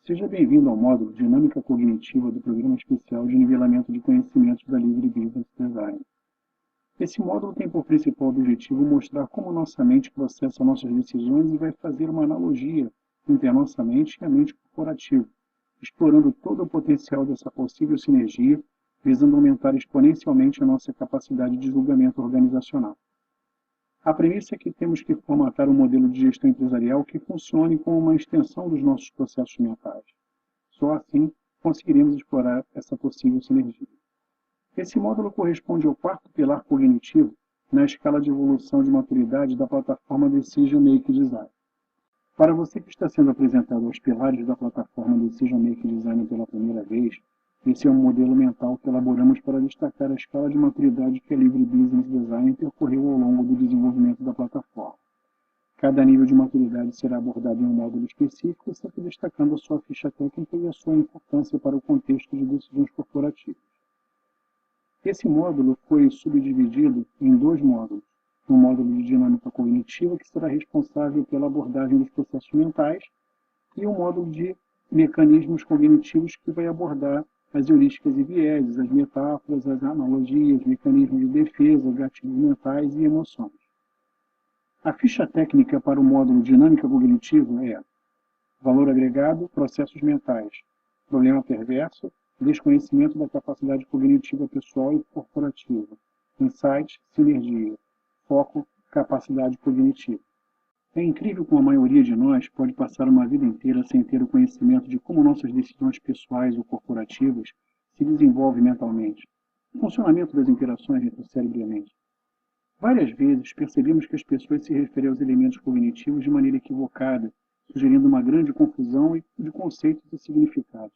Seja bem-vindo ao módulo Dinâmica Cognitiva do Programa Especial de Nivelamento de Conhecimentos da Livre Business Design. Esse módulo tem por principal objetivo mostrar como nossa mente processa nossas decisões e vai fazer uma analogia entre a nossa mente e a mente corporativa, explorando todo o potencial dessa possível sinergia, visando aumentar exponencialmente a nossa capacidade de julgamento organizacional. A premissa é que temos que formatar um modelo de gestão empresarial que funcione como uma extensão dos nossos processos mentais. Só assim conseguiremos explorar essa possível sinergia. Esse módulo corresponde ao quarto pilar cognitivo na escala de evolução de maturidade da plataforma Decision Making Design. Para você que está sendo apresentado aos pilares da plataforma Decision Making Design pela primeira vez, esse é um modelo mental que elaboramos para destacar a escala de maturidade que a Livre Business Design percorreu ao longo do desenvolvimento da plataforma. Cada nível de maturidade será abordado em um módulo específico, sempre destacando a sua ficha técnica e a sua importância para o contexto de decisões corporativas. Esse módulo foi subdividido em dois módulos. Um módulo de dinâmica cognitiva, que será responsável pela abordagem dos processos mentais, e um módulo de mecanismos cognitivos, que vai abordar as heurísticas e vieses, as metáforas, as analogias, mecanismos de defesa, gatilhos mentais e emoções. A ficha técnica para o módulo Dinâmica Cognitiva é valor agregado, processos mentais, problema perverso, desconhecimento da capacidade cognitiva pessoal e corporativa, insight, sinergia, foco, capacidade cognitiva. É incrível como a maioria de nós pode passar uma vida inteira sem ter o conhecimento de como nossas decisões pessoais ou corporativas se desenvolvem mentalmente, o funcionamento das interações entre o cérebro e a mente. Várias vezes percebemos que as pessoas se referem aos elementos cognitivos de maneira equivocada, sugerindo uma grande confusão de conceitos e significados.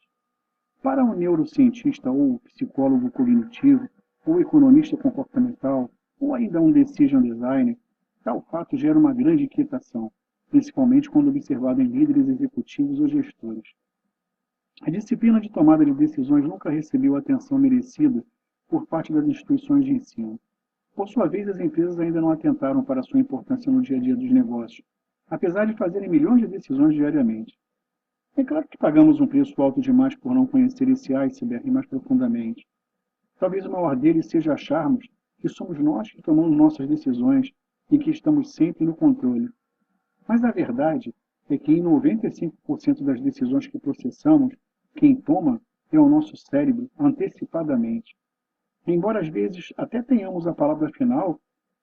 Para um neurocientista ou psicólogo cognitivo, ou economista comportamental, ou ainda um decision designer, tal fato gera uma grande inquietação, principalmente quando observado em líderes executivos ou gestores. A disciplina de tomada de decisões nunca recebeu a atenção merecida por parte das instituições de ensino. Por sua vez, as empresas ainda não atentaram para sua importância no dia a dia dos negócios, apesar de fazerem milhões de decisões diariamente. É claro que pagamos um preço alto demais por não conhecer esse iceberg mais profundamente. Talvez o maior deles seja acharmos que somos nós que tomamos nossas decisões e que estamos sempre no controle. Mas a verdade é que em 95% das decisões que processamos, quem toma é o nosso cérebro antecipadamente. Embora às vezes até tenhamos a palavra final,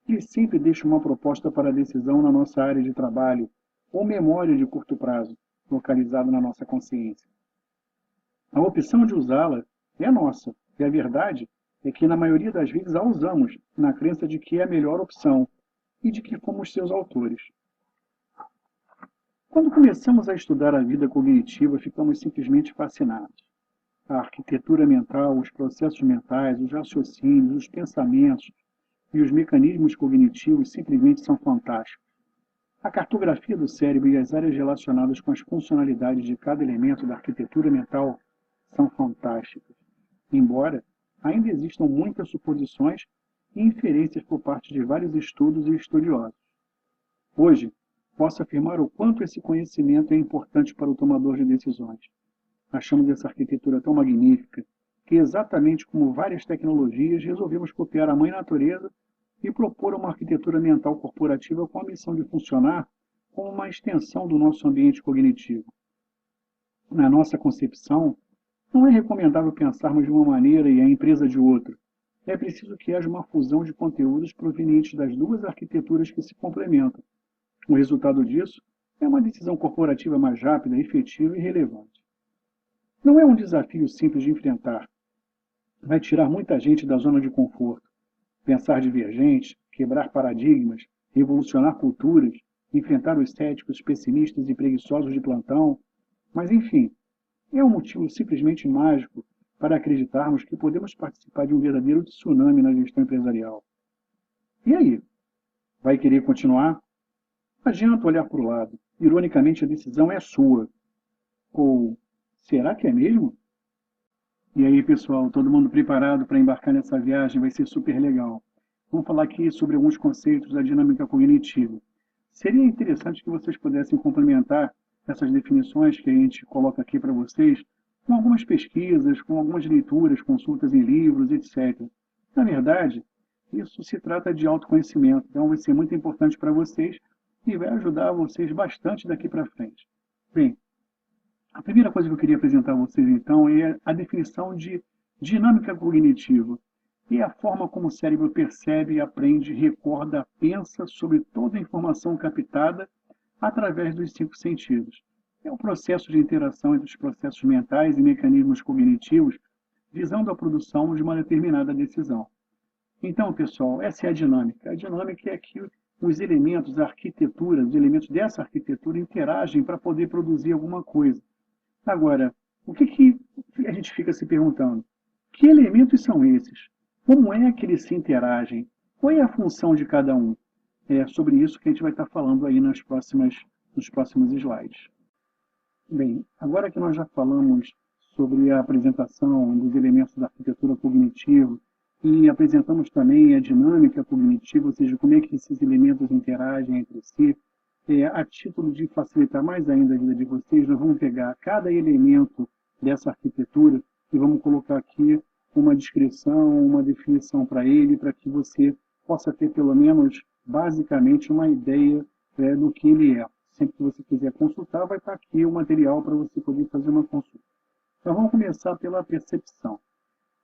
ele sempre deixa uma proposta para a decisão na nossa área de trabalho ou memória de curto prazo, localizada na nossa consciência. A opção de usá-la é nossa, e a verdade é que na maioria das vezes a usamos na crença de que é a melhor opção e de que fomos seus autores. Quando começamos a estudar a vida cognitiva, ficamos simplesmente fascinados. A arquitetura mental, os processos mentais, os raciocínios, os pensamentos e os mecanismos cognitivos simplesmente são fantásticos. A cartografia do cérebro e as áreas relacionadas com as funcionalidades de cada elemento da arquitetura mental são fantásticas, embora ainda existam muitas suposições e inferências por parte de vários estudos e estudiosos. Hoje, posso afirmar o quanto esse conhecimento é importante para o tomador de decisões. Achamos essa arquitetura tão magnífica que, exatamente como várias tecnologias, resolvemos copiar a mãe natureza e propor uma arquitetura mental corporativa com a missão de funcionar como uma extensão do nosso ambiente cognitivo. Na nossa concepção, não é recomendável pensarmos de uma maneira e a empresa de outra. É preciso que haja uma fusão de conteúdos provenientes das duas arquiteturas que se complementam. O resultado disso é uma decisão corporativa mais rápida, efetiva e relevante. Não é um desafio simples de enfrentar. Vai tirar muita gente da zona de conforto. Pensar divergente, quebrar paradigmas, revolucionar culturas, enfrentar os céticos, pessimistas e preguiçosos de plantão. Mas, enfim, é um motivo simplesmente mágico para acreditarmos que podemos participar de um verdadeiro tsunami na gestão empresarial. E aí? Vai querer continuar? Não adianta olhar para o lado. Ironicamente, a decisão é sua. Ou será que é mesmo? E aí, pessoal, todo mundo preparado para embarcar nessa viagem? Vai ser super legal. Vamos falar aqui sobre alguns conceitos da dinâmica cognitiva. Seria interessante que vocês pudessem complementar essas definições que a gente coloca aqui para vocês com algumas pesquisas, com algumas leituras, consultas em livros, etc. Na verdade, isso se trata de autoconhecimento, então vai ser muito importante para vocês e vai ajudar vocês bastante daqui para frente. Bem, a primeira coisa que eu queria apresentar a vocês, então, é a definição de dinâmica cognitiva. É a forma como o cérebro percebe, aprende, recorda, pensa sobre toda a informação captada através dos 5 sentidos. É o processo de interação entre os processos mentais e mecanismos cognitivos, visando a produção de uma determinada decisão. Então, pessoal, essa é a dinâmica. A dinâmica é que os elementos, a arquitetura, os elementos dessa arquitetura interagem para poder produzir alguma coisa. Agora, o que a gente fica se perguntando? Que elementos são esses? Como é que eles se interagem? Qual é a função de cada um? É sobre isso que a gente vai estar falando aí nos próximos slides. Bem, agora que nós já falamos sobre a apresentação dos elementos da arquitetura cognitiva e apresentamos também a dinâmica cognitiva, ou seja, como é que esses elementos interagem entre si, a título de facilitar mais ainda a vida de vocês, nós vamos pegar cada elemento dessa arquitetura e vamos colocar aqui uma descrição, uma definição para ele, para que você possa ter pelo menos, basicamente, uma ideia do que ele é. Sempre que você quiser consultar, vai estar aqui o material para você poder fazer uma consulta. Então vamos começar pela percepção.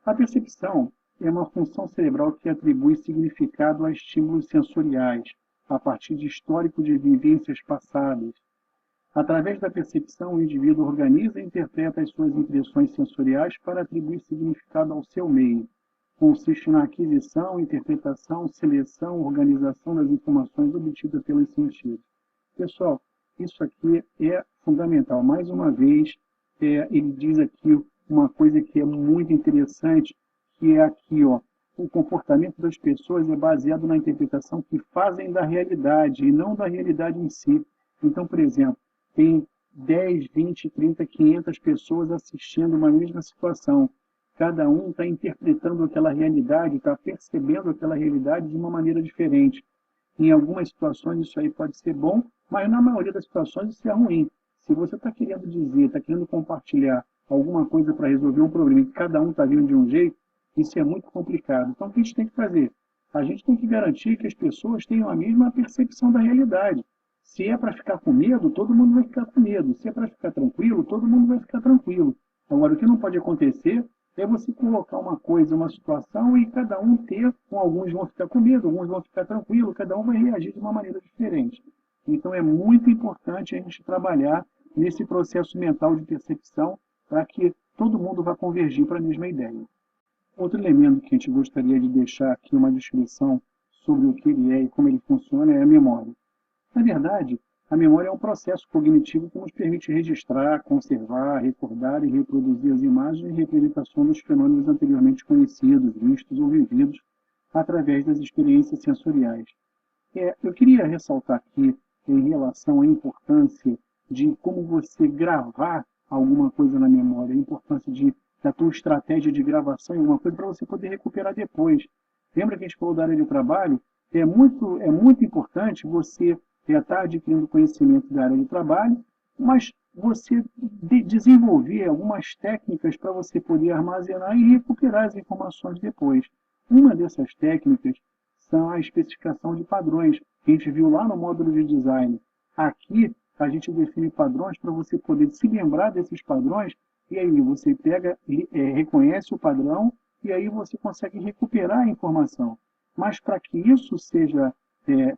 A percepção é uma função cerebral que atribui significado a estímulos sensoriais, a partir de histórico de vivências passadas. Através da percepção, o indivíduo organiza e interpreta as suas impressões sensoriais para atribuir significado ao seu meio. Consiste na aquisição, interpretação, seleção, organização das informações obtidas pelos sentidos. Pessoal, isso aqui é fundamental. Mais uma vez, ele diz aqui uma coisa que é muito interessante, que é aqui, ó, o comportamento das pessoas é baseado na interpretação que fazem da realidade e não da realidade em si. Então, por exemplo, tem 10, 20, 30, 500 pessoas assistindo uma mesma situação. Cada um está interpretando aquela realidade, está percebendo aquela realidade de uma maneira diferente. Em algumas situações isso aí pode ser bom, mas na maioria das situações isso é ruim. Se você está querendo dizer, está querendo compartilhar alguma coisa para resolver um problema e cada um está vindo de um jeito, isso é muito complicado. Então, o que a gente tem que fazer? A gente tem que garantir que as pessoas tenham a mesma percepção da realidade. Se é para ficar com medo, todo mundo vai ficar com medo. Se é para ficar tranquilo, todo mundo vai ficar tranquilo. Agora, o que não pode acontecer é você colocar uma coisa, uma situação e cada um ter, alguns vão ficar com medo, alguns vão ficar tranquilo, cada um vai reagir de uma maneira diferente. Então, é muito importante a gente trabalhar nesse processo mental de percepção para que todo mundo vá convergir para a mesma ideia. Outro elemento que a gente gostaria de deixar aqui uma descrição sobre o que ele é e como ele funciona é a memória. Na verdade, a memória é um processo cognitivo que nos permite registrar, conservar, recordar e reproduzir as imagens e representação dos fenômenos anteriormente conhecidos, vistos ou vividos através das experiências sensoriais. Eu queria ressaltar aqui, em relação à importância de como você gravar alguma coisa na memória, a importância da tua estratégia de gravação em alguma coisa para você poder recuperar depois. Lembra que a gente falou da área de trabalho? É muito importante você estar adquirindo conhecimento da área de trabalho, mas você desenvolver algumas técnicas para você poder armazenar e recuperar as informações depois. Uma dessas técnicas são a especificação de padrões, que a gente viu lá no módulo de design. Aqui, a gente define padrões para você poder se lembrar desses padrões, e aí você reconhece o padrão, e aí você consegue recuperar a informação. Mas para que isso seja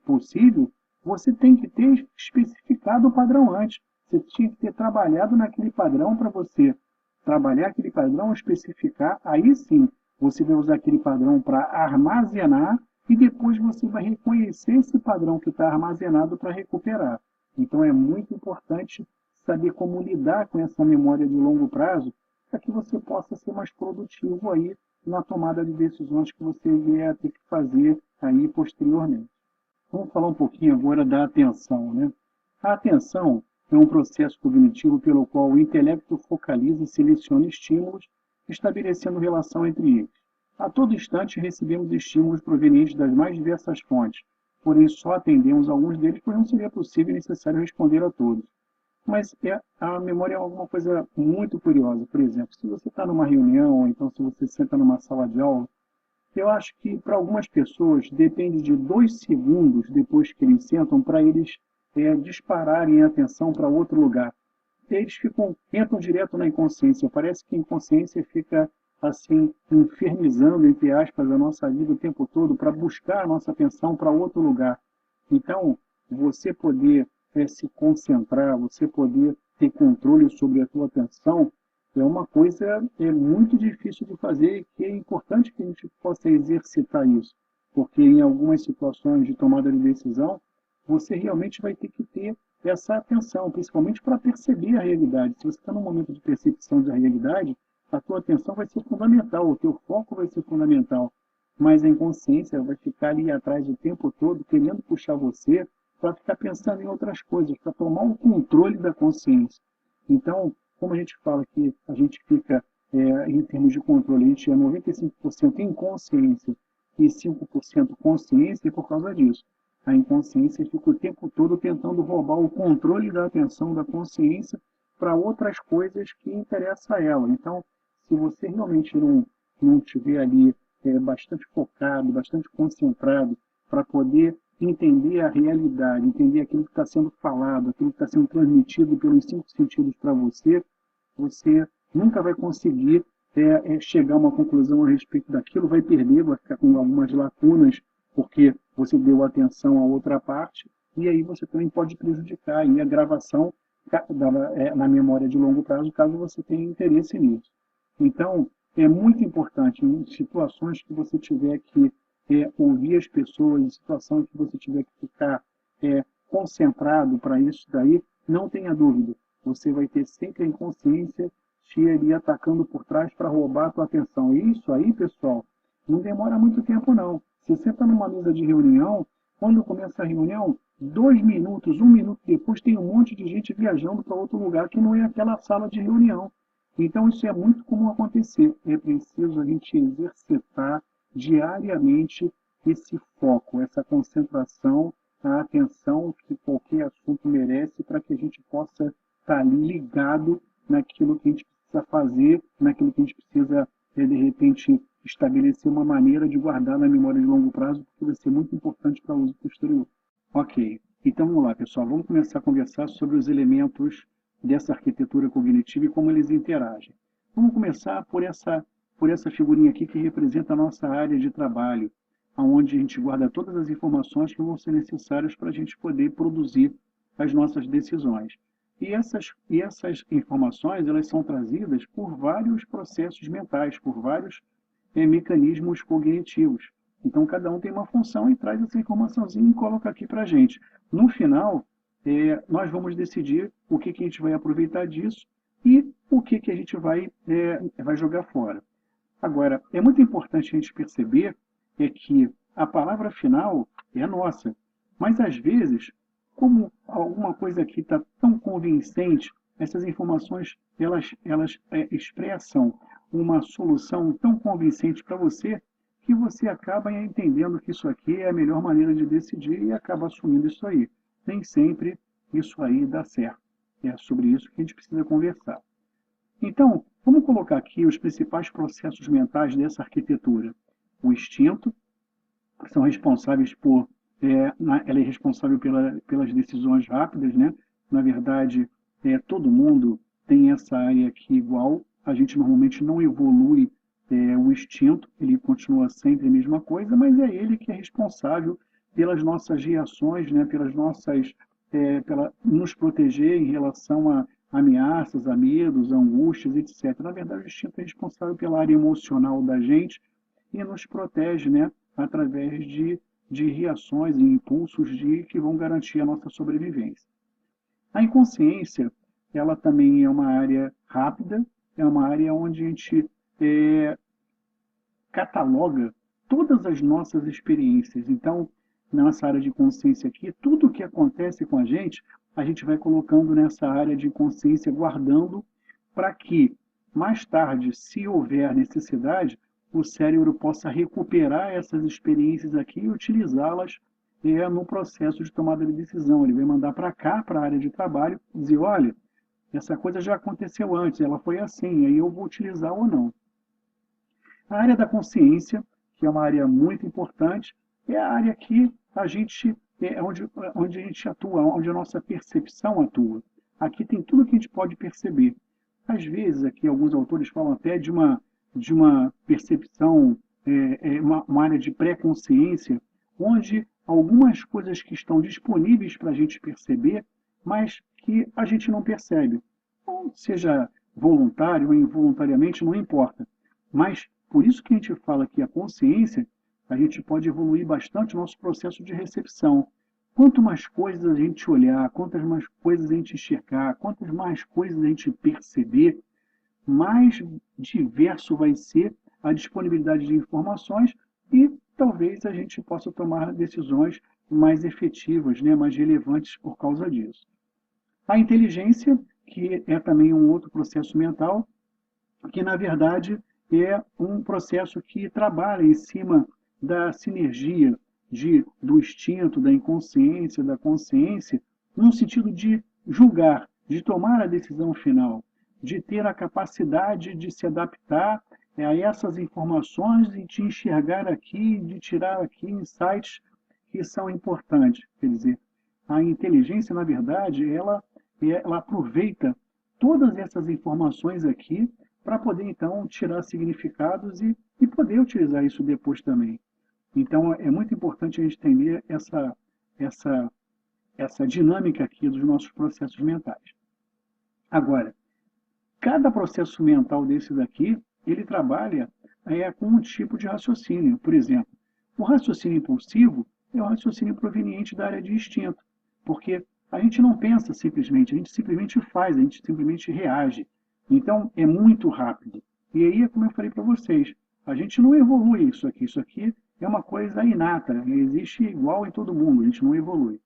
possível, você tem que ter especificado o padrão antes. Você tinha que ter trabalhado naquele padrão para você trabalhar aquele padrão, especificar, aí sim você vai usar aquele padrão para armazenar e depois você vai reconhecer esse padrão que está armazenado para recuperar. Então é muito importante saber como lidar com essa memória de longo prazo para que você possa ser mais produtivo aí na tomada de decisões que você vier ter que fazer aí posteriormente. Vamos falar um pouquinho agora da atenção, né? A atenção é um processo cognitivo pelo qual o intelecto focaliza e seleciona estímulos, estabelecendo relação entre eles. A todo instante recebemos estímulos provenientes das mais diversas fontes, porém só atendemos a alguns deles, pois não seria possível e necessário responder a todos. Mas a memória é alguma coisa muito curiosa. Por exemplo, se você está numa reunião, ou então se você senta numa sala de aula, eu acho que para algumas pessoas depende de 2 segundos depois que eles sentam para eles dispararem a atenção para outro lugar. Eles entram direto na inconsciência. Parece que a inconsciência fica assim infernizando, entre aspas, a nossa vida o tempo todo para buscar a nossa atenção para outro lugar. Então, você poder se concentrar, você poder ter controle sobre a sua atenção, é uma coisa muito difícil de fazer e que é importante que a gente possa exercitar isso, porque em algumas situações de tomada de decisão, você realmente vai ter que ter essa atenção, principalmente para perceber a realidade. Se você está num momento de percepção da realidade, a tua atenção vai ser fundamental, o teu foco vai ser fundamental, mas a inconsciência vai ficar ali atrás o tempo todo, querendo puxar você para ficar pensando em outras coisas, para tomar o controle da consciência. Então, como a gente fala que a gente fica, em termos de controle, a gente é 95% inconsciência e 5% consciência, e por causa disso. A inconsciência fica o tempo todo tentando roubar o controle da atenção da consciência para outras coisas que interessam a ela. Então, se você realmente não estiver ali bastante focado, bastante concentrado para poder entender a realidade, entender aquilo que está sendo falado, aquilo que está sendo transmitido pelos 5 sentidos para você, você nunca vai conseguir chegar a uma conclusão a respeito daquilo, vai perder, vai ficar com algumas lacunas, porque você deu atenção a outra parte, e aí você também pode prejudicar aí a gravação na memória de longo prazo, caso você tenha interesse nisso. Então, é muito importante, em situações que você tiver que ouvir as pessoas, em situações que você tiver que ficar concentrado para isso daí, não tenha dúvida, você vai ter sempre a inconsciência te ali atacando por trás para roubar a tua atenção. E isso aí, pessoal, não demora muito tempo não. Você senta numa mesa de reunião, quando começa a reunião, 2 minutos, 1 minuto depois, tem um monte de gente viajando para outro lugar que não é aquela sala de reunião. Então, isso é muito comum acontecer. É preciso a gente exercitar diariamente esse foco, essa concentração, a atenção que qualquer assunto merece para que a gente possa estar ali ligado naquilo que a gente precisa fazer, naquilo que a gente precisa, de repente, estabelecer uma maneira de guardar na memória de longo prazo, porque vai ser muito importante para o uso posterior. Ok, então vamos lá, pessoal. Vamos começar a conversar sobre os elementos dessa arquitetura cognitiva e como eles interagem. Vamos começar por essa figurinha aqui que representa a nossa área de trabalho, onde a gente guarda todas as informações que vão ser necessárias para a gente poder produzir as nossas decisões. E essas informações elas são trazidas por vários processos mentais, por vários mecanismos cognitivos. Então, cada um tem uma função e traz essa informaçãozinha e coloca aqui para a gente. No final, nós vamos decidir o que a gente vai aproveitar disso e o que a gente vai jogar fora. Agora, é muito importante a gente perceber que a palavra final é nossa, mas às vezes, como alguma coisa aqui está tão convincente, essas informações elas expressam uma solução tão convincente para você que você acaba entendendo que isso aqui é a melhor maneira de decidir e acaba assumindo isso aí. Nem sempre isso aí dá certo. É sobre isso que a gente precisa conversar. Então, vamos colocar aqui os principais processos mentais dessa arquitetura. O instinto, que são responsáveis ela é responsável pelas decisões rápidas, né? Na verdade, todo mundo tem essa área aqui igual. A gente normalmente não evolui o instinto, ele continua sempre a mesma coisa, mas é ele que é responsável pelas nossas reações, né? Pela nos proteger em relação a ameaças, a medos, a angústias, etc. Na verdade, o instinto é responsável pela área emocional da gente e nos protege, né? Através de reações e impulsos que vão garantir a nossa sobrevivência. A inconsciência, ela também é uma área rápida, é uma área onde a gente cataloga todas as nossas experiências. Então, nessa área de consciência aqui, tudo o que acontece com a gente vai colocando nessa área de consciência, guardando para que, mais tarde, se houver necessidade, o cérebro possa recuperar essas experiências aqui e utilizá-las no processo de tomada de decisão. Ele vai mandar para cá, para a área de trabalho, dizer, olha, essa coisa já aconteceu antes, ela foi assim, aí eu vou utilizar ou não. A área da consciência, que é uma área muito importante, é a área que a gente onde a gente atua, onde a nossa percepção atua. Aqui tem tudo que a gente pode perceber. Às vezes, aqui alguns autores falam até de uma percepção, uma área de pré-consciência, onde algumas coisas que estão disponíveis para a gente perceber, mas que a gente não percebe. Ou seja voluntário ou involuntariamente, não importa. Mas por isso que a gente fala que a consciência, a gente pode evoluir bastante o nosso processo de recepção. Quanto mais coisas a gente olhar, quantas mais coisas a gente enxergar, quantas mais coisas a gente perceber, mais diverso vai ser a disponibilidade de informações e talvez a gente possa tomar decisões mais efetivas, né, mais relevantes por causa disso. A inteligência, que é também um outro processo mental, que na verdade é um processo que trabalha em cima da sinergia do instinto, da inconsciência, da consciência, no sentido de julgar, de tomar a decisão final, de ter a capacidade de se adaptar a essas informações e de enxergar aqui, de tirar aqui insights que são importantes. Quer dizer, a inteligência, na verdade, ela aproveita todas essas informações aqui para poder, então, tirar significados e poder utilizar isso depois também. Então, é muito importante a gente entender essa, essa dinâmica aqui dos nossos processos mentais. Agora, cada processo mental desse daqui, ele trabalha com um tipo de raciocínio. Por exemplo, o raciocínio impulsivo é o raciocínio proveniente da área de instinto, porque a gente não pensa simplesmente, a gente simplesmente faz, a gente simplesmente reage. Então, é muito rápido. E aí, é como eu falei para vocês, a gente não evolui isso aqui é uma coisa inata, existe igual em todo mundo, a gente não evolui.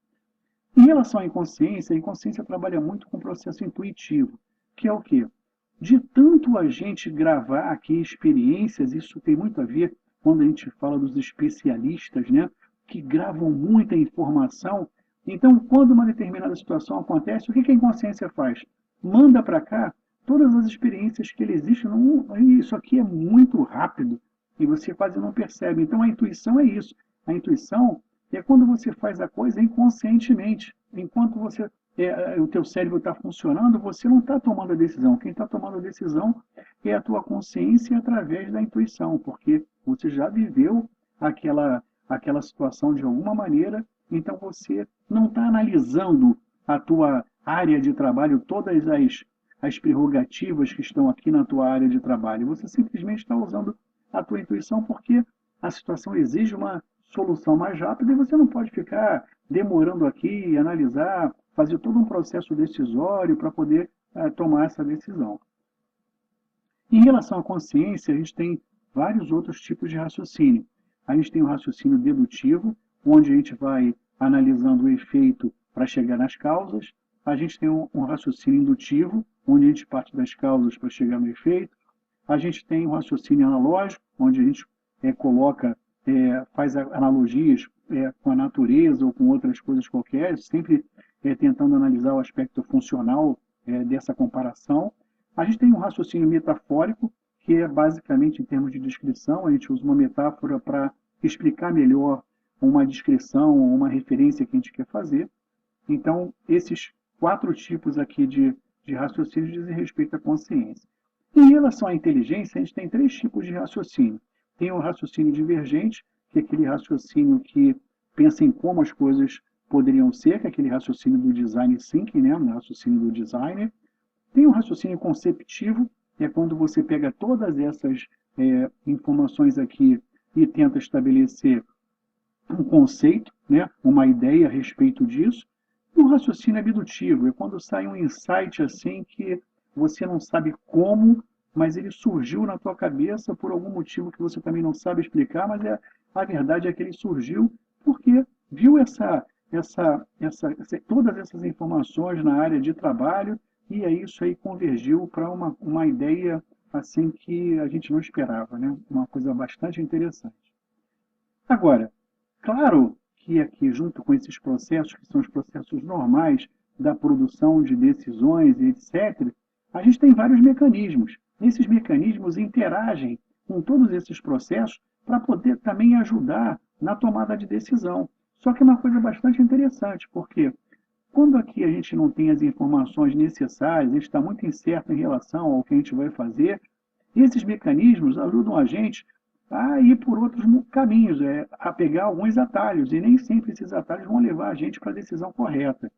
Em relação à inconsciência, a inconsciência trabalha muito com o processo intuitivo, que é o quê? De tanto a gente gravar aqui experiências, isso tem muito a ver quando a gente fala dos especialistas, né, que gravam muita informação. Então, quando uma determinada situação acontece, o que a inconsciência faz? Manda para cá todas as experiências que ele existe. Isso aqui é muito rápido e você quase não percebe. Então, a intuição é isso. A intuição é quando você faz a coisa inconscientemente. Enquanto o teu cérebro está funcionando, você não está tomando a decisão. Quem está tomando a decisão é a tua consciência através da intuição, porque você já viveu aquela situação de alguma maneira, então você não está analisando a tua área de trabalho, todas as prerrogativas que estão aqui na tua área de trabalho. Você simplesmente está usando a tua intuição porque a situação exige uma solução mais rápida e você não pode ficar demorando aqui, analisar, fazer todo um processo decisório para poder tomar essa decisão. Em relação à consciência, a gente tem vários outros tipos de raciocínio. A gente tem o raciocínio dedutivo, onde a gente vai analisando o efeito para chegar nas causas. A gente tem um raciocínio indutivo, onde a gente parte das causas para chegar no efeito. A gente tem o raciocínio analógico, onde a gente faz analogias com a natureza ou com outras coisas qualquer, sempre tentando analisar o aspecto funcional dessa comparação. A gente tem um raciocínio metafórico, que é basicamente em termos de descrição, a gente usa uma metáfora para explicar melhor uma descrição ou uma referência que a gente quer fazer. Então, esses 4 tipos aqui de raciocínio dizem respeito à consciência. Em relação à inteligência, a gente tem 3 tipos de raciocínio. Tem o raciocínio divergente, que é aquele raciocínio que pensa em como as coisas poderiam ser, que é aquele raciocínio do design thinking, né? O raciocínio do designer. Tem o raciocínio conceptivo, é quando você pega todas essas informações aqui e tenta estabelecer um conceito, né? Uma ideia a respeito disso. E o raciocínio abdutivo é quando sai um insight assim que você não sabe como, mas ele surgiu na tua cabeça por algum motivo que você também não sabe explicar, mas a verdade é que ele surgiu porque viu todas essas informações na área de trabalho e aí isso aí convergiu para uma ideia assim que a gente não esperava, né? Uma coisa bastante interessante. Agora, claro que aqui, junto com esses processos, que são os processos normais da produção de decisões e etc., a gente tem vários mecanismos. Esses mecanismos interagem com todos esses processos para poder também ajudar na tomada de decisão. Só que é uma coisa bastante interessante, porque quando aqui a gente não tem as informações necessárias, a gente está muito incerto em relação ao que a gente vai fazer, esses mecanismos ajudam a gente a ir por outros caminhos, a pegar alguns atalhos, e nem sempre esses atalhos vão levar a gente para a decisão correta.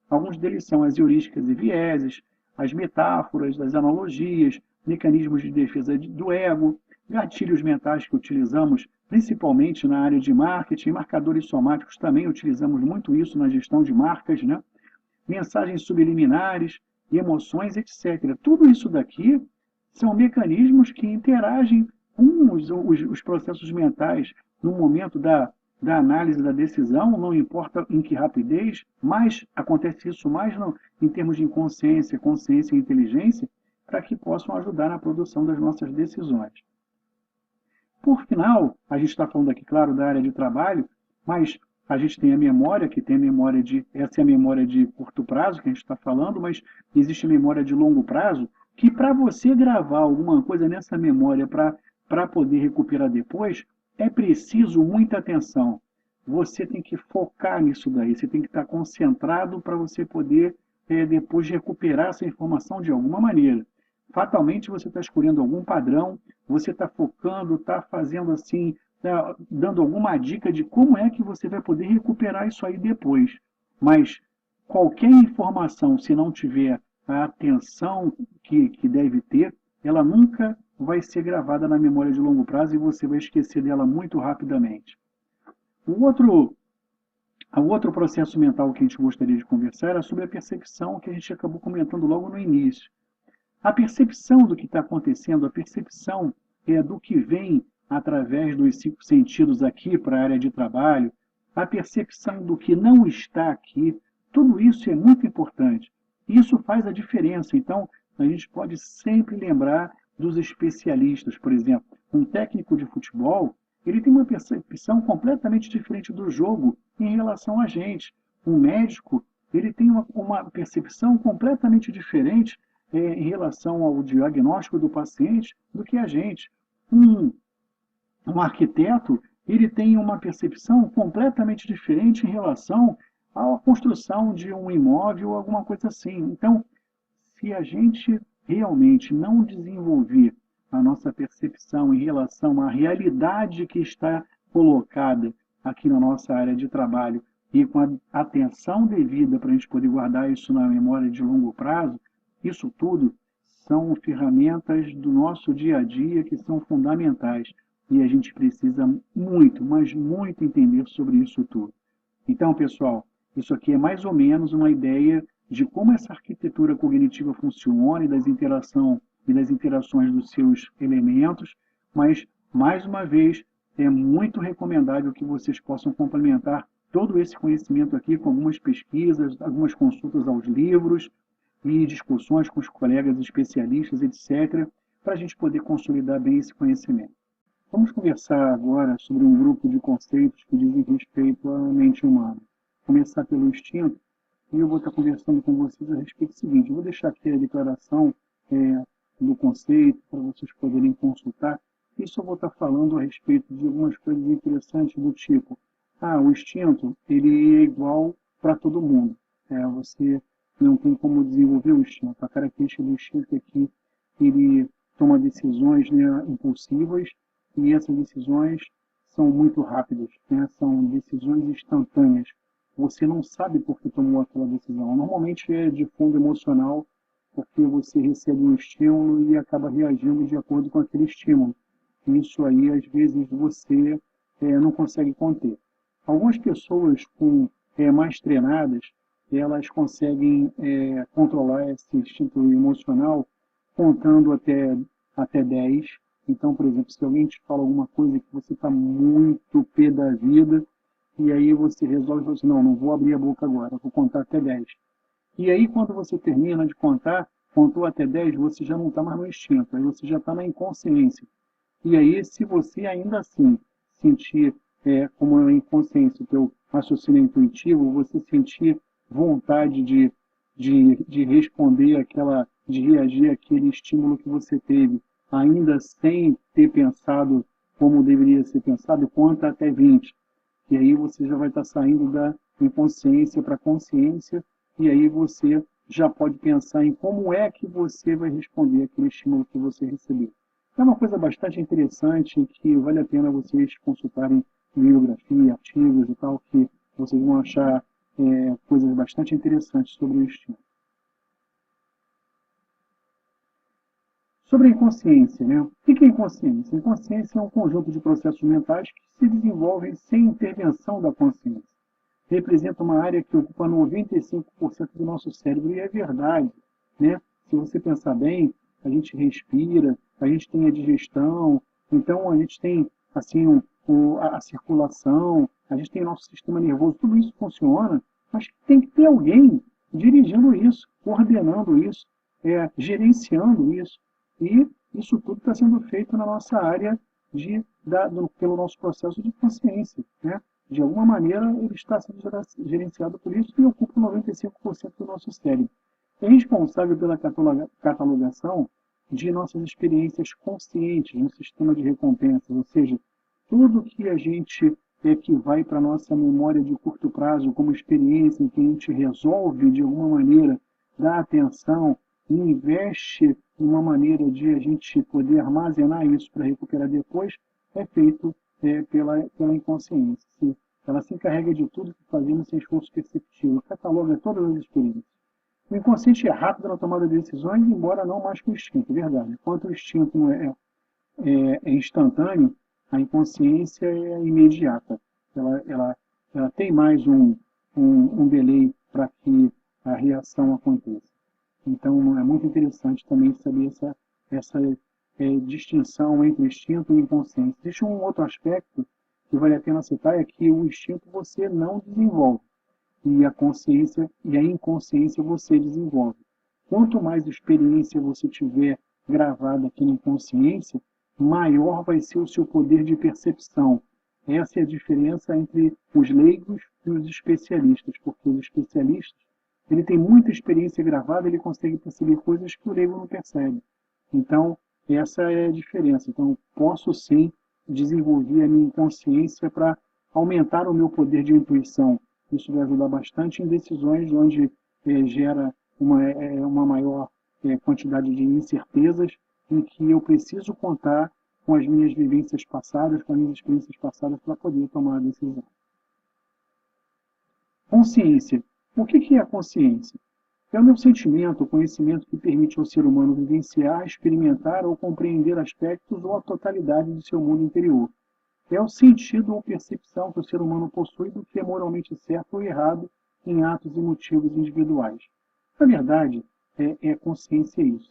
Alguns deles são as heurísticas e vieses, as metáforas, as analogias, mecanismos de defesa do ego, gatilhos mentais que utilizamos principalmente na área de marketing, marcadores somáticos também utilizamos muito isso na gestão de marcas, né? Mensagens subliminares, emoções, etc. Tudo isso daqui são mecanismos que interagem com os processos mentais no momento da análise da decisão, não importa em que rapidez, mas acontece isso mais em termos de inconsciência, consciência e inteligência, para que possam ajudar na produção das nossas decisões. Por final, a gente está falando aqui, claro, da área de trabalho, mas a gente tem a memória, que tem a memória essa é a memória de curto prazo que a gente está falando, mas existe a memória de longo prazo, que para você gravar alguma coisa nessa memória para poder recuperar depois, é preciso muita atenção. Você tem que focar nisso daí, você tem que estar concentrado para você poder depois recuperar essa informação de alguma maneira. Fatalmente você está escolhendo algum padrão, você está focando, está fazendo assim, tá dando alguma dica de como é que você vai poder recuperar isso aí depois. Mas qualquer informação, se não tiver a atenção que deve ter, ela nunca vai ser gravada na memória de longo prazo e você vai esquecer dela muito rapidamente. O outro processo mental que a gente gostaria de conversar era sobre a percepção que a gente acabou comentando logo no início. A percepção do que está acontecendo, a percepção do que vem através dos 5 sentidos aqui para a área de trabalho, a percepção do que não está aqui, tudo isso é muito importante. Isso faz a diferença. Então, a gente pode sempre lembrar dos especialistas. Por exemplo, um técnico de futebol, ele tem uma percepção completamente diferente do jogo em relação a gente. Um médico, ele tem uma percepção completamente diferente em relação ao diagnóstico do paciente do que a gente. Um arquiteto, ele tem uma percepção completamente diferente em relação à construção de um imóvel ou alguma coisa assim. Então, se a gente realmente não desenvolver a nossa percepção em relação à realidade que está colocada aqui na nossa área de trabalho e com a atenção devida para a gente poder guardar isso na memória de longo prazo, isso tudo são ferramentas do nosso dia a dia que são fundamentais e a gente precisa muito, mas muito entender sobre isso tudo. Então, pessoal, isso aqui é mais ou menos uma ideia de como essa arquitetura cognitiva funciona e das interações dos seus elementos, mas, mais uma vez, é muito recomendável que vocês possam complementar todo esse conhecimento aqui com algumas pesquisas, algumas consultas aos livros e discussões com os colegas especialistas, etc., para a gente poder consolidar bem esse conhecimento. Vamos conversar agora sobre um grupo de conceitos que dizem respeito à mente humana. Começar pelo instinto, e eu vou estar conversando com vocês a respeito do seguinte. Eu vou deixar aqui a declaração do conceito para vocês poderem consultar. E só vou estar falando a respeito de algumas coisas interessantes do tipo, o instinto ele é igual para todo mundo. Você não tem como desenvolver o instinto. A característica do instinto é que ele toma decisões, né, impulsivas, e essas decisões são muito rápidas, né? São decisões instantâneas. Você não sabe por que tomou aquela decisão. Normalmente é de fundo emocional, porque você recebe um estímulo e acaba reagindo de acordo com aquele estímulo. Isso aí, às vezes, você não consegue conter. Algumas pessoas mais treinadas, elas conseguem controlar esse instinto emocional contando até 10. Então, por exemplo, se alguém te fala alguma coisa que você está muito pé da vida, e aí você resolve e fala assim, não vou abrir a boca agora, vou contar até 10. E aí, quando você termina de contar, contou até 10, você já não está mais no instinto, aí você já está na inconsciência. E aí, se você ainda assim sentir como a inconsciência, o teu raciocínio intuitivo, você sentir vontade de responder de reagir àquele estímulo que você teve, ainda sem ter pensado como deveria ser pensado, conta até 20. E aí você já vai estar saindo da inconsciência para a consciência, e aí você já pode pensar em como é que você vai responder aquele estímulo que você recebeu. É uma coisa bastante interessante que vale a pena vocês consultarem bibliografia, artigos e tal, que vocês vão achar coisas bastante interessantes sobre o estímulo. Sobre a inconsciência, né? O que é inconsciência? A inconsciência é um conjunto de processos mentais que se desenvolvem sem intervenção da consciência. Representa uma área que ocupa 95% do nosso cérebro, e é verdade, né? Se você pensar bem, a gente respira, a gente tem a digestão, então a gente tem assim a circulação, a gente tem o nosso sistema nervoso, tudo isso funciona, mas tem que ter alguém dirigindo isso, coordenando isso, gerenciando isso. E isso tudo está sendo feito na nossa área pelo nosso processo de consciência, né? De alguma maneira, ele está sendo gerenciado por isso e ocupa 95% do nosso cérebro. É responsável pela catalogação de nossas experiências conscientes no sistema de recompensas, ou seja, tudo que a gente que vai para a nossa memória de curto prazo como experiência em que a gente resolve de alguma maneira dar atenção e investe em uma maneira de a gente poder armazenar isso para recuperar depois, é feito pela inconsciência. Ela se encarrega de tudo que fazemos sem esforço perceptível, cataloga todas as experiências. O inconsciente é rápido na tomada de decisões, embora não mais que o instinto, é verdade. Enquanto o instinto não é instantâneo, a inconsciência é imediata. Ela tem mais um delay para que a reação aconteça. Então, é muito interessante também saber essa distinção entre instinto e inconsciência. Existe um outro aspecto que vale a pena citar, é que o instinto você não desenvolve, e a consciência e a inconsciência você desenvolve. Quanto mais experiência você tiver gravada aqui na inconsciência, maior vai ser o seu poder de percepção. Essa é a diferença entre os leigos e os especialistas, porque os especialistas, ele tem muita experiência gravada, ele consegue perceber coisas que o leigo não percebe. Então, essa é a diferença. Então, posso sim desenvolver a minha consciência para aumentar o meu poder de intuição. Isso vai ajudar bastante em decisões onde gera uma maior quantidade de incertezas, em que eu preciso contar com as minhas vivências passadas, com as minhas experiências passadas para poder tomar a decisão. Consciência. O que é a consciência? É o meu sentimento, o conhecimento que permite ao ser humano vivenciar, experimentar ou compreender aspectos ou a totalidade de seu mundo interior. É o sentido ou percepção que o ser humano possui do que é moralmente certo ou errado em atos e motivos individuais. Na verdade, consciência isso.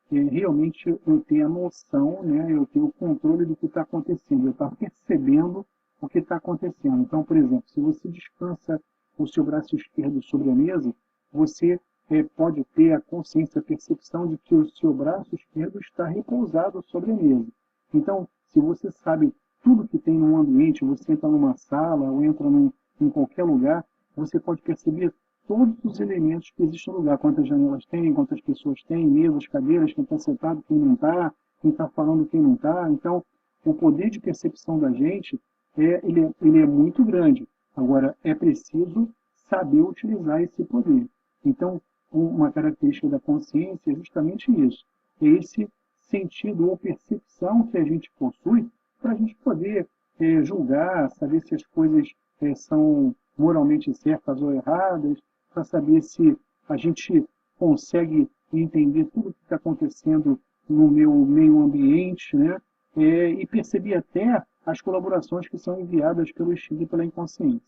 Realmente eu ter a noção, né, eu ter o controle do que está acontecendo, eu estar percebendo o que está acontecendo. Então, por exemplo, se você descansa o seu braço esquerdo sobre a mesa, você pode ter a consciência, a percepção de que o seu braço esquerdo está repousado sobre a mesa. Então, se você sabe tudo que tem no ambiente, você entra numa sala ou entra em qualquer lugar, você pode perceber todos os elementos que existem no lugar, quantas janelas tem, quantas pessoas tem, mesas, cadeiras, quem está sentado, quem não está, quem está falando, quem não está. Então, o poder de percepção da gente, ele é muito grande. Agora, é preciso saber utilizar esse poder. Então, uma característica da consciência é justamente isso, é esse sentido ou percepção que a gente possui para a gente poder julgar, saber se as coisas são moralmente certas ou erradas, para saber se a gente consegue entender tudo o que está acontecendo no meu meio ambiente, né? E perceber até as colaborações que são enviadas pelo instinto e pela inconsciência.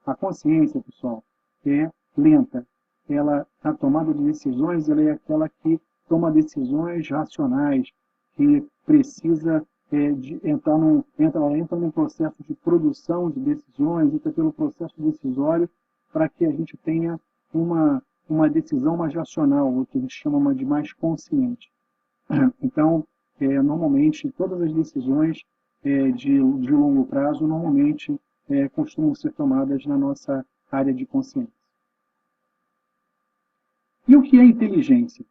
A consciência, pessoal, é lenta. Ela, na tomada de decisões, ela é aquela que toma decisões racionais, que precisa ela entra num processo de produção de decisões, entra pelo processo decisório para que a gente tenha uma decisão mais racional, o que a gente chama de mais consciente. Então, normalmente, todas as decisões de longo prazo, normalmente, costumam ser tomadas na nossa área de consciência. E o que é inteligência?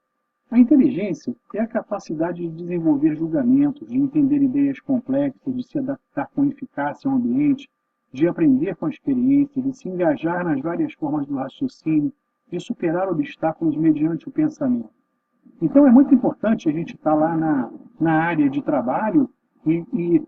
A inteligência é a capacidade de desenvolver julgamentos, de entender ideias complexas, de se adaptar com eficácia ao ambiente, de aprender com a experiência, de se engajar nas várias formas do raciocínio, de superar obstáculos mediante o pensamento. Então, é muito importante a gente estar lá na área de trabalho e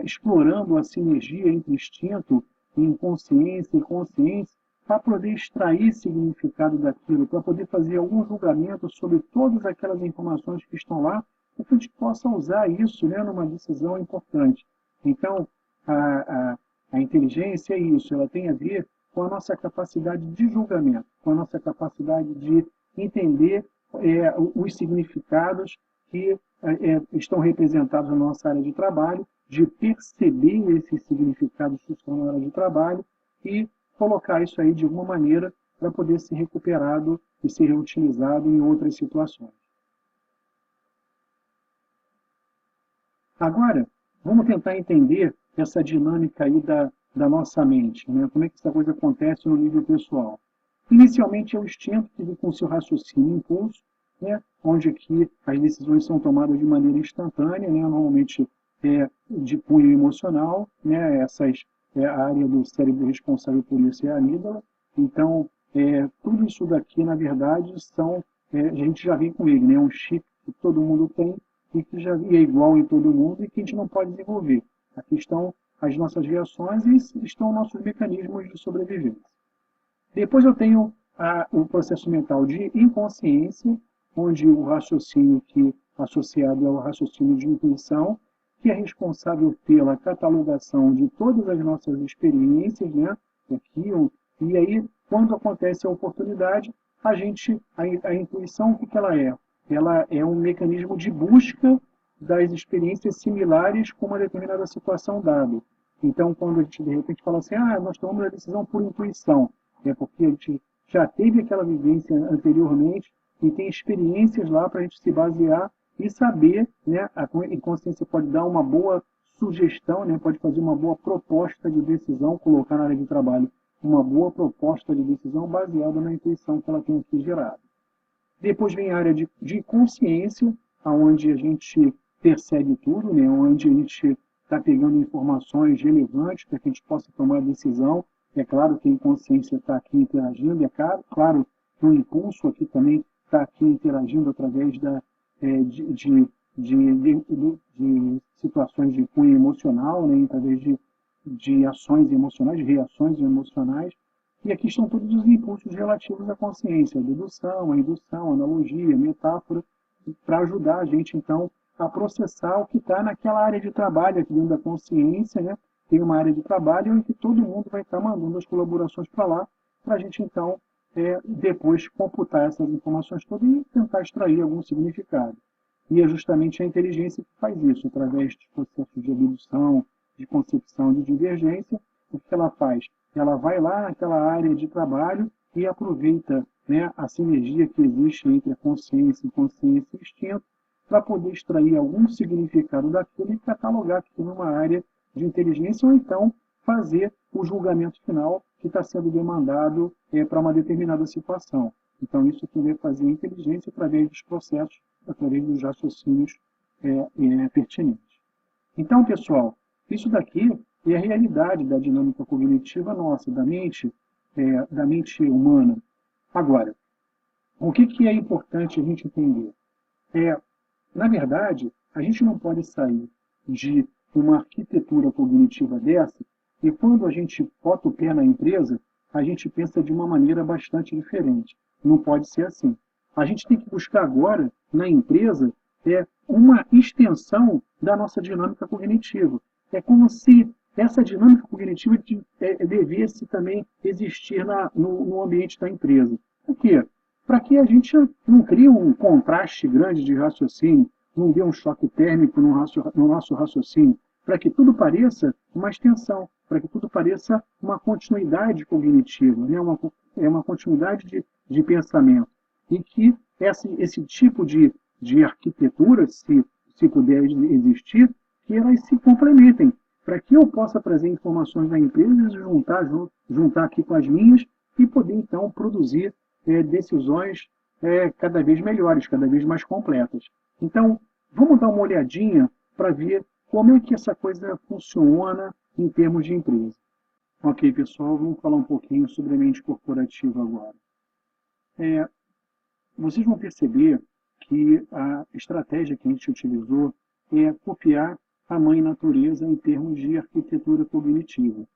explorando a sinergia entre instinto, inconsciência e consciência, para poder extrair significado daquilo, para poder fazer algum julgamento sobre todas aquelas informações que estão lá, para que a gente possa usar isso, né, numa decisão importante. Então, a inteligência é isso, ela tem a ver com a nossa capacidade de julgamento, com a nossa capacidade de entender os significados que estão representados na nossa área de trabalho, de perceber esses significados que estão na área de trabalho e colocar isso aí de alguma maneira para poder ser recuperado e ser reutilizado em outras situações. Agora, vamos tentar entender essa dinâmica aí da nossa mente, né? Como é que essa coisa acontece no nível pessoal. Inicialmente é o instinto que vem com o seu raciocínio e impulso, né? Onde aqui as decisões são tomadas de maneira instantânea, né? Normalmente de cunho emocional, né? A área do cérebro responsável por isso é a amígdala. Então, tudo isso daqui, na verdade, a gente já vem com ele, né? Um chip que todo mundo tem e que já é igual em todo mundo e que a gente não pode desenvolver. Aqui estão as nossas reações e estão nossos mecanismos de sobrevivência. Depois eu tenho o processo mental de inconsciência, onde o raciocínio associado ao raciocínio de intuição, que é responsável pela catalogação de todas as nossas experiências, né? E aí, quando acontece a oportunidade, a intuição, o que ela é? Ela é um mecanismo de busca das experiências similares com uma determinada situação dada. Então, quando a gente, de repente, fala assim, nós tomamos a decisão por intuição, é porque a gente já teve aquela vivência anteriormente e tem experiências lá para a gente se basear e saber, né, a inconsciência pode dar uma boa sugestão, né, pode fazer uma boa proposta de decisão, colocar na área de trabalho uma boa proposta de decisão baseada na intuição que ela tem aqui gerada. Depois vem a área de consciência, onde a gente percebe tudo, né, onde a gente está pegando informações relevantes para que a gente possa tomar a decisão. É claro que a inconsciência está aqui interagindo, é claro que o impulso aqui também está aqui interagindo através de situações de cunho emocional, né, através de ações emocionais, de reações emocionais. E aqui estão todos os impulsos relativos à consciência, a dedução, a indução, a analogia, a metáfora, para ajudar a gente, então, a processar o que está naquela área de trabalho aqui dentro da consciência, né? Tem uma área de trabalho em que todo mundo vai estar mandando as colaborações para lá, para a gente, então, depois computar essas informações todas e tentar extrair algum significado. E é justamente a inteligência que faz isso, através de processos de abdução, de concepção, de divergência. O que ela faz? Ela vai lá naquela área de trabalho e aproveita, né, a sinergia que existe entre a consciência, inconsciência e instinto para poder extrair algum significado daquilo e catalogar aquilo numa área de inteligência ou então fazer o julgamento final que está sendo demandado para uma determinada situação. Então, isso que vai fazer a inteligência através dos processos, através dos raciocínios pertinentes. Então, pessoal, isso daqui é a realidade da dinâmica cognitiva nossa, da mente humana. Agora, o que é importante a gente entender? Na verdade, a gente não pode sair de uma arquitetura cognitiva dessa e quando a gente bota o pé na empresa, a gente pensa de uma maneira bastante diferente. Não pode ser assim. A gente tem que buscar agora, na empresa, uma extensão da nossa dinâmica cognitiva. É como se essa dinâmica cognitiva devesse também existir no ambiente da empresa. Por quê? Para que a gente não crie um contraste grande de raciocínio, não dê um choque térmico no nosso raciocínio, para que tudo pareça uma extensão, para que tudo pareça uma continuidade cognitiva, né? uma continuidade de pensamento. E que esse tipo de arquitetura, se puder existir, que elas se complementem. para que eu possa trazer informações da empresa e juntar aqui com as minhas e poder, então, produzir decisões cada vez melhores, cada vez mais completas. Então, vamos dar uma olhadinha para ver como é que essa coisa funciona em termos de empresa. Ok, pessoal, vamos falar um pouquinho sobre a mente corporativa agora. Vocês vão perceber que a estratégia que a gente utilizou é copiar a mãe natureza em termos de arquitetura cognitiva.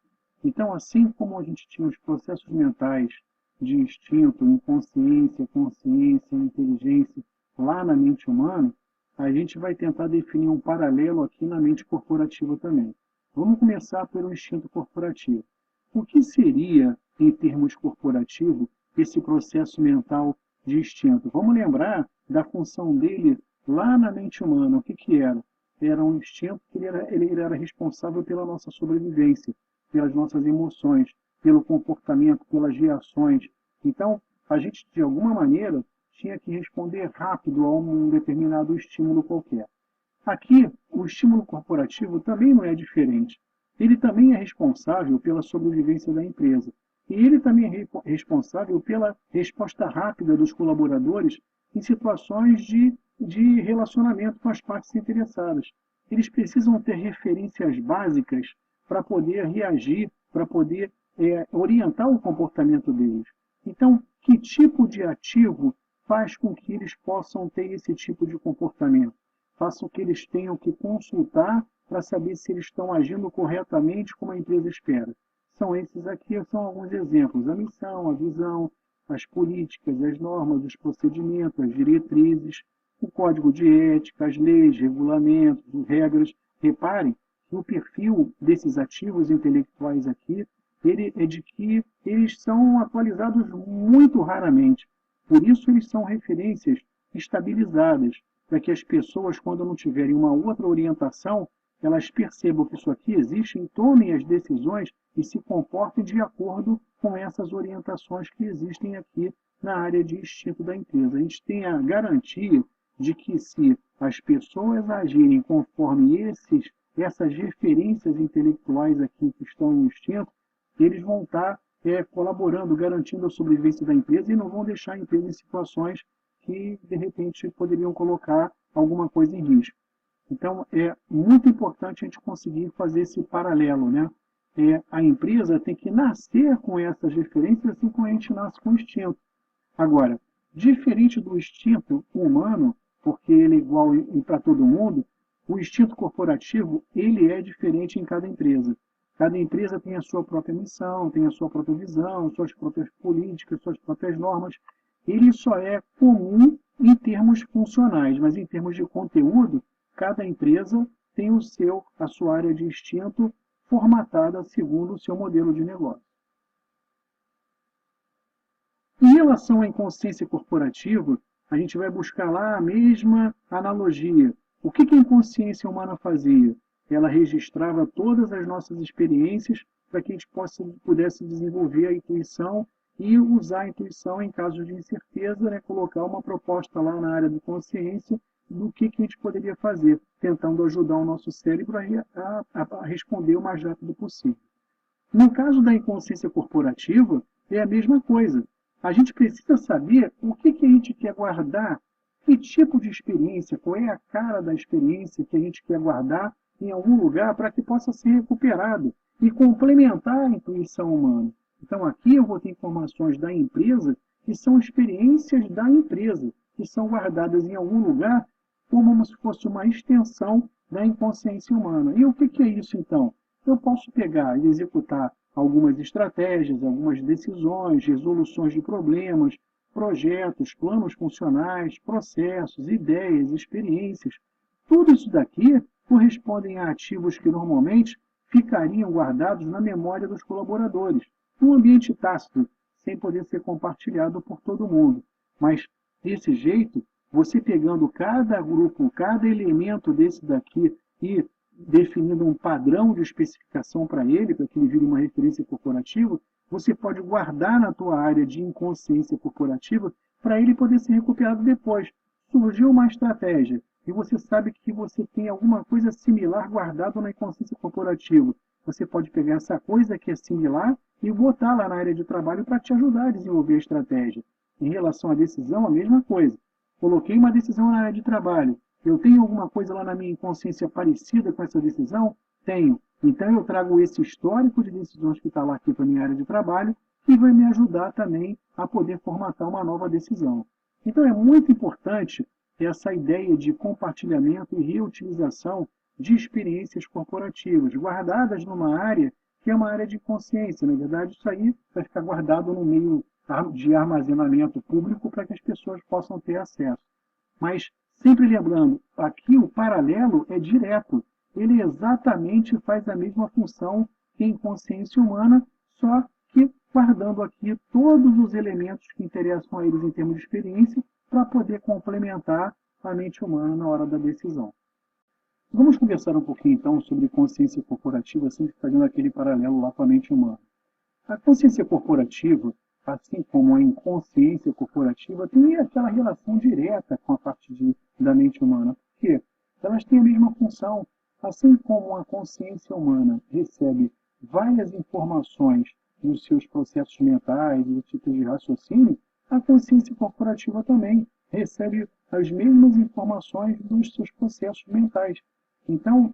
Então, assim como a gente tinha os processos mentais de instinto, inconsciência, consciência, inteligência lá na mente humana, a gente vai tentar definir um paralelo aqui na mente corporativa também. Vamos começar pelo instinto corporativo. O que seria, em termos corporativos, esse processo mental de instinto? Vamos lembrar da função dele lá na mente humana. O que era? Era um instinto que ele era responsável pela nossa sobrevivência, pelas nossas emoções, pelo comportamento, pelas reações. Então, a gente, de alguma maneira, tinha que responder rápido a um determinado estímulo qualquer. Aqui, o estímulo corporativo também não é diferente. Ele também é responsável pela sobrevivência da empresa. E ele também é responsável pela resposta rápida dos colaboradores em situações de relacionamento com as partes interessadas. Eles precisam ter referências básicas para poder reagir, para poder orientar o comportamento deles. Então, que tipo de ativo faz com que eles possam ter esse tipo de comportamento? Façam que eles tenham que consultar para saber se eles estão agindo corretamente como a empresa espera. São esses aqui, são alguns exemplos. A missão, a visão, as políticas, as normas, os procedimentos, as diretrizes, o código de ética, as leis, regulamentos, regras. Reparem que o perfil desses ativos intelectuais aqui, ele é de que eles são atualizados muito raramente. Por isso, eles são referências estabilizadas, para que as pessoas, quando não tiverem uma outra orientação, elas percebam que isso aqui existe e tomem as decisões e se comportem de acordo com essas orientações que existem aqui na área de instinto da empresa. A gente tem a garantia de que se as pessoas agirem conforme essas referências intelectuais aqui que estão no instinto, eles vão estar colaborando, garantindo a sobrevivência da empresa e não vão deixar a empresa em situações que, de repente, poderiam colocar alguma coisa em risco. Então, é muito importante a gente conseguir fazer esse paralelo, né? A empresa tem que nascer com essas referências, assim como a gente nasce com o instinto. Agora, diferente do instinto humano, porque ele é igual para todo mundo, o instinto corporativo ele é diferente em cada empresa. Cada empresa tem a sua própria missão, tem a sua própria visão, suas próprias políticas, suas próprias normas. Ele só é comum em termos funcionais, mas em termos de conteúdo, cada empresa tem a sua área de instinto formatada segundo o seu modelo de negócio. Em relação à inconsciência corporativa, a gente vai buscar lá a mesma analogia. O que a inconsciência humana fazia? Ela registrava todas as nossas experiências para que a gente pudesse desenvolver a intuição e usar a intuição em casos de incerteza, né, colocar uma proposta lá na área de consciência do que a gente poderia fazer, tentando ajudar o nosso cérebro a responder o mais rápido possível. No caso da inconsciência corporativa, é a mesma coisa. A gente precisa saber o que a gente quer guardar, que tipo de experiência, qual é a cara da experiência que a gente quer guardar em algum lugar para que possa ser recuperado e complementar a intuição humana. Então, aqui eu vou ter informações da empresa que são experiências da empresa, que são guardadas em algum lugar como se fosse uma extensão da inconsciência humana. E o que é isso, então? Eu posso pegar e executar algumas estratégias, algumas decisões, resoluções de problemas, projetos, planos funcionais, processos, ideias, experiências. Tudo isso daqui correspondem a ativos que normalmente ficariam guardados na memória dos colaboradores, num ambiente tácito, sem poder ser compartilhado por todo mundo. Mas, desse jeito, você pegando cada grupo, cada elemento desse daqui e definindo um padrão de especificação para ele, para que ele vire uma referência corporativa, você pode guardar na tua área de inconsciência corporativa para ele poder ser recuperado depois. Surgiu uma estratégia, e você sabe que você tem alguma coisa similar guardada na inconsciência corporativa. Você pode pegar essa coisa que é similar e botar lá na área de trabalho para te ajudar a desenvolver a estratégia. Em relação à decisão, a mesma coisa. Coloquei uma decisão na área de trabalho. Eu tenho alguma coisa lá na minha inconsciência parecida com essa decisão? Tenho. Então eu trago esse histórico de decisões que está lá aqui para a minha área de trabalho, que vai me ajudar também a poder formatar uma nova decisão. Então é muito importante essa ideia de compartilhamento e reutilização de experiências corporativas, guardadas numa área que é uma área de consciência. Na verdade, isso aí vai ficar guardado no meio de armazenamento público para que as pessoas possam ter acesso. Mas, sempre lembrando, aqui o paralelo é direto. Ele exatamente faz a mesma função que em consciência humana, só que guardando aqui todos os elementos que interessam a eles em termos de experiência para poder complementar a mente humana na hora da decisão. Vamos conversar um pouquinho então sobre consciência corporativa, sempre fazendo aquele paralelo lá com a mente humana. A consciência corporativa, assim como a inconsciência corporativa, tem aquela relação direta com a parte da mente humana. Por quê? Elas têm a mesma função. Assim como a consciência humana recebe várias informações nos seus processos mentais e tipos de raciocínio, a consciência corporativa também recebe as mesmas informações dos seus processos mentais. Então,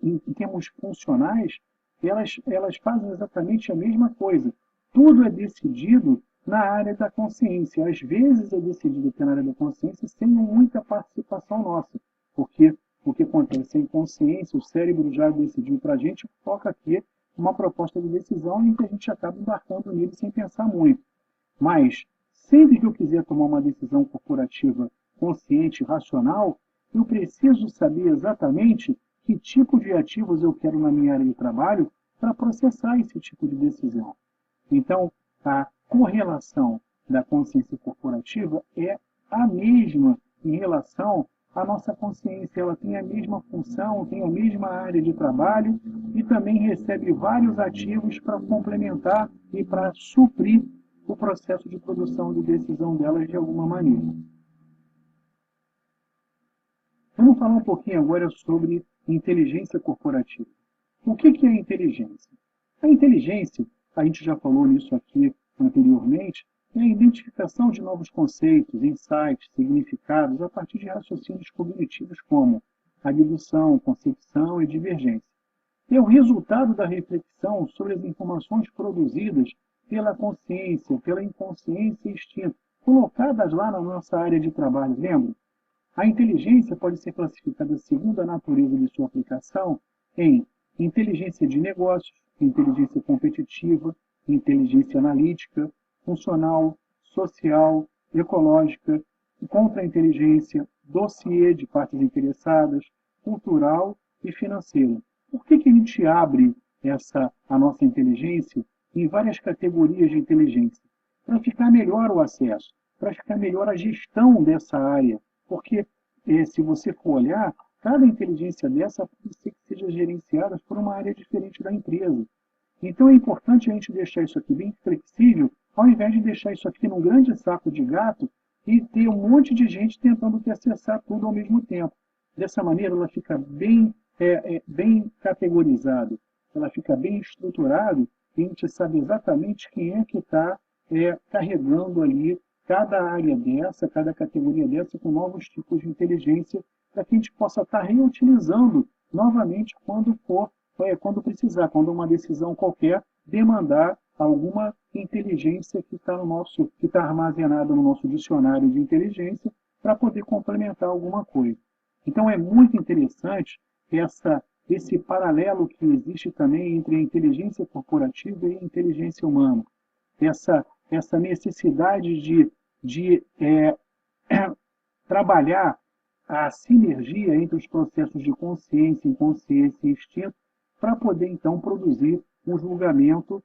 em termos funcionais, elas fazem exatamente a mesma coisa. Tudo é decidido na área da consciência. Às vezes é decidido na área da consciência sem muita participação nossa, porque o que acontece é inconsciência, o cérebro já decidiu para a gente, coloca aqui uma proposta de decisão em que a gente acaba embarcando nele sem pensar muito. Mas, sempre que eu quiser tomar uma decisão corporativa consciente, racional, eu preciso saber exatamente que tipo de ativos eu quero na minha área de trabalho para processar esse tipo de decisão. Então, a correlação da consciência corporativa é a mesma em relação à nossa consciência. Ela tem a mesma função, tem a mesma área de trabalho e também recebe vários ativos para complementar e para suprir o processo de produção de decisão delas de alguma maneira. Vamos falar um pouquinho agora sobre inteligência corporativa. O que é inteligência? A inteligência, a gente já falou nisso aqui anteriormente, é a identificação de novos conceitos, insights, significados a partir de raciocínios cognitivos como a dedução, concepção e divergência. É o resultado da reflexão sobre as informações produzidas pela consciência, pela inconsciência e instinto, colocadas lá na nossa área de trabalho, lembra? A inteligência pode ser classificada segundo a natureza de sua aplicação em inteligência de negócios, inteligência competitiva, inteligência analítica, funcional, social, ecológica, contra-inteligência, dossiê de partes interessadas, cultural e financeira. Por que a gente abre a nossa inteligência em várias categorias de inteligência? Para ficar melhor o acesso, para ficar melhor a gestão dessa área. Porque, se você for olhar, cada inteligência dessa pode ser que seja gerenciada por uma área diferente da empresa. Então é importante a gente deixar isso aqui bem flexível, ao invés de deixar isso aqui num grande saco de gato e ter um monte de gente tentando acessar tudo ao mesmo tempo. Dessa maneira, ela fica bem categorizada, ela fica bem estruturada e a gente sabe exatamente quem é que está carregando ali cada área dessa, cada categoria dessa, com novos tipos de inteligência, para que a gente possa estar reutilizando novamente quando precisar, quando uma decisão qualquer demandar alguma inteligência que está armazenada no nosso dicionário de inteligência para poder complementar alguma coisa. Então é muito interessante esse paralelo que existe também entre a inteligência corporativa e a inteligência humana. Essa necessidade de trabalhar a sinergia entre os processos de consciência, inconsciência e instinto para poder, então, produzir um julgamento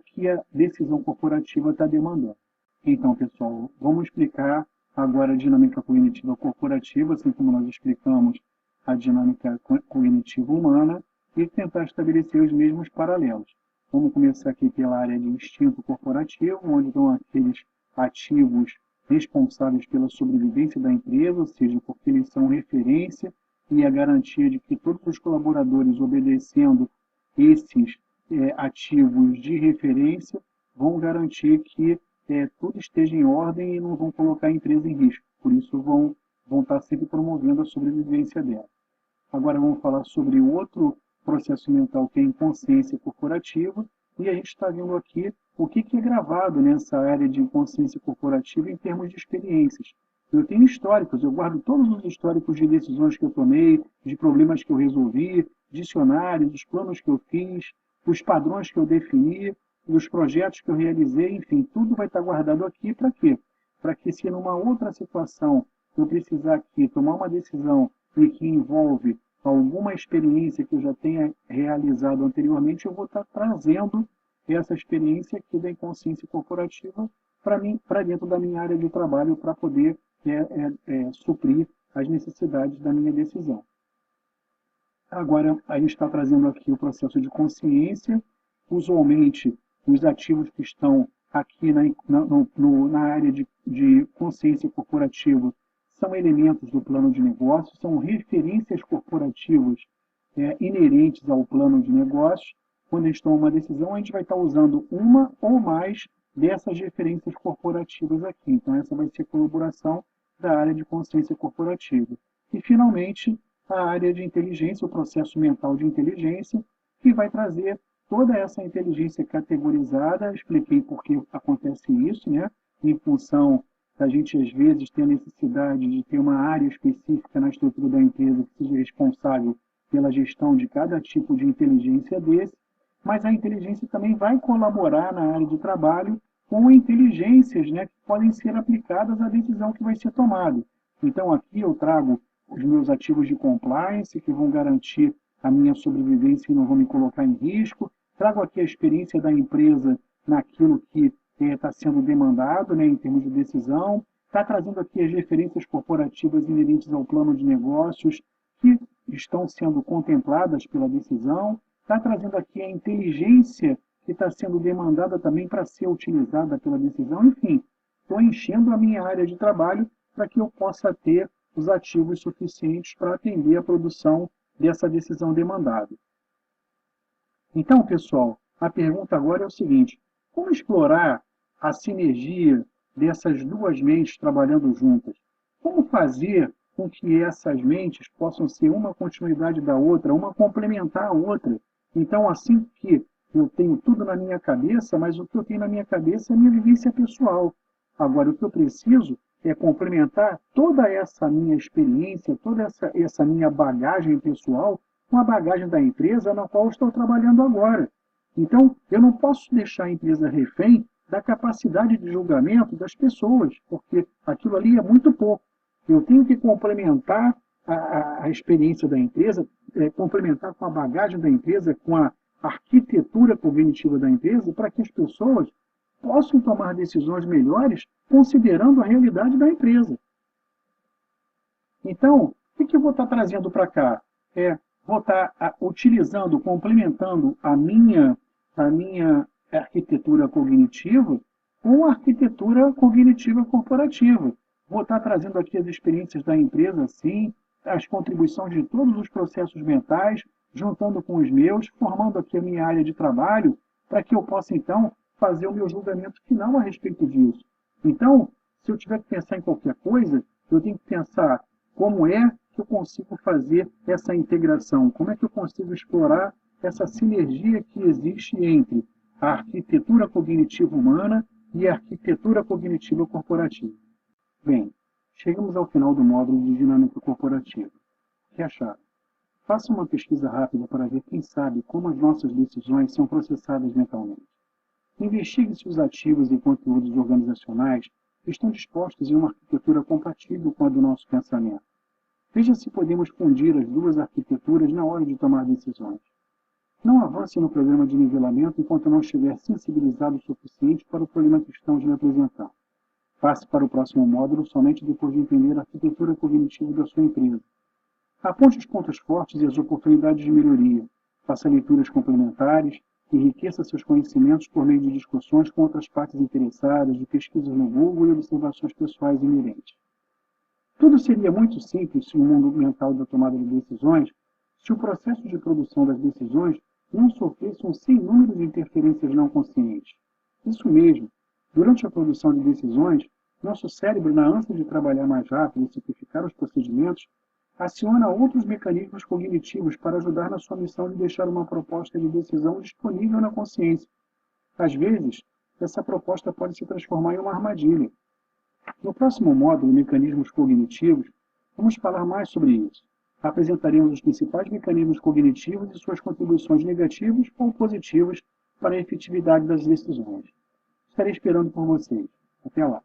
que a decisão corporativa está demandando. Então, pessoal, vamos explicar agora a dinâmica cognitiva corporativa, assim como nós explicamos a dinâmica cognitiva humana, e tentar estabelecer os mesmos paralelos. Vamos começar aqui pela área de instinto corporativo, onde estão aqueles ativos responsáveis pela sobrevivência da empresa, ou seja, porque eles são referência e a garantia de que todos os colaboradores, obedecendo esses ativos de referência, vão garantir que tudo esteja em ordem e não vão colocar a empresa em risco. Por isso, vão estar sempre promovendo a sobrevivência dela. Agora vamos falar sobre outro processo mental que é a inconsciência corporativa, e a gente está vendo aqui o que é gravado nessa área de inconsciência corporativa em termos de experiências. Eu tenho históricos, eu guardo todos os históricos de decisões que eu tomei, de problemas que eu resolvi, dicionários, os planos que eu fiz, os padrões que eu defini, os projetos que eu realizei, enfim, tudo vai estar guardado aqui para quê? Para que se numa outra situação eu precisar aqui tomar uma decisão e que envolve alguma experiência que eu já tenha realizado anteriormente, eu vou estar trazendo essa experiência aqui da inconsciência corporativa para mim, para dentro da minha área de trabalho, para poder suprir as necessidades da minha decisão. Agora, a gente está trazendo aqui o processo de consciência. Usualmente, os ativos que estão aqui na área de consciência corporativa são elementos do plano de negócio, são referências corporativas inerentes ao plano de negócios. Quando a gente toma uma decisão, a gente vai estar usando uma ou mais dessas referências corporativas aqui. Então, essa vai ser a colaboração da área de consciência corporativa. E, finalmente, a área de inteligência, o processo mental de inteligência, que vai trazer toda essa inteligência categorizada. Expliquei por que acontece isso, né? Em função da gente, às vezes, ter a necessidade de ter uma área específica na estrutura da empresa que seja responsável pela gestão de cada tipo de inteligência desse, mas a inteligência também vai colaborar na área de trabalho com inteligências, né, que podem ser aplicadas à decisão que vai ser tomada. Então, aqui eu trago os meus ativos de compliance, que vão garantir a minha sobrevivência e não vão me colocar em risco. Trago aqui a experiência da empresa naquilo que está sendo demandado, né, em termos de decisão. Está trazendo aqui as referências corporativas inerentes ao plano de negócios que estão sendo contempladas pela decisão. Está trazendo aqui a inteligência que está sendo demandada também para ser utilizada pela decisão. Enfim, estou enchendo a minha área de trabalho para que eu possa ter os ativos suficientes para atender a produção dessa decisão demandada. Então, pessoal, a pergunta agora é o seguinte: como explorar a sinergia dessas duas mentes trabalhando juntas? Como fazer com que essas mentes possam ser uma continuidade da outra, uma complementar a outra? Então, assim que eu tenho tudo na minha cabeça, mas o que eu tenho na minha cabeça é a minha vivência pessoal. Agora, o que eu preciso é complementar toda essa minha experiência, toda essa minha bagagem pessoal com a bagagem da empresa na qual eu estou trabalhando agora. Então, eu não posso deixar a empresa refém da capacidade de julgamento das pessoas, porque aquilo ali é muito pouco. Eu tenho que complementar a experiência da empresa, complementar com a bagagem da empresa, com a arquitetura cognitiva da empresa, para que as pessoas possam tomar decisões melhores considerando a realidade da empresa. Então, o que eu vou estar trazendo para cá? Vou estar utilizando, complementando a minha arquitetura cognitiva com a arquitetura cognitiva corporativa. Vou estar trazendo aqui as experiências da empresa, sim, as contribuições de todos os processos mentais, juntando com os meus, formando aqui a minha área de trabalho, para que eu possa, então, fazer o meu julgamento final a respeito disso. Então, se eu tiver que pensar em qualquer coisa, eu tenho que pensar como é que eu consigo fazer essa integração, como é que eu consigo explorar essa sinergia que existe entre a arquitetura cognitiva humana e a arquitetura cognitiva corporativa. Bem, chegamos ao final do módulo de dinâmica corporativa. O que acharam? Faça uma pesquisa rápida para ver, quem sabe, como as nossas decisões são processadas mentalmente. Investigue se os ativos e conteúdos organizacionais estão dispostos em uma arquitetura compatível com a do nosso pensamento. Veja se podemos fundir as duas arquiteturas na hora de tomar decisões. Não avance no programa de nivelamento enquanto não estiver sensibilizado o suficiente para o problema que estamos lhe apresentando. Passe para o próximo módulo somente depois de entender a arquitetura cognitiva da sua empresa. Aponte os pontos fortes e as oportunidades de melhoria. Faça leituras complementares. Enriqueça seus conhecimentos por meio de discussões com outras partes interessadas, de pesquisas no Google e observações pessoais inerentes. Tudo seria muito simples se o mundo mental da tomada de decisões, se o processo de produção das decisões não sofresse um sem número de interferências não conscientes. Isso mesmo, durante a produção de decisões, nosso cérebro, na ânsia de trabalhar mais rápido e simplificar os procedimentos, aciona outros mecanismos cognitivos para ajudar na sua missão de deixar uma proposta de decisão disponível na consciência. Às vezes, essa proposta pode se transformar em uma armadilha. No próximo módulo, Mecanismos Cognitivos, vamos falar mais sobre isso. Apresentaremos os principais mecanismos cognitivos e suas contribuições negativas ou positivas para a efetividade das decisões. Estarei esperando por vocês. Até lá!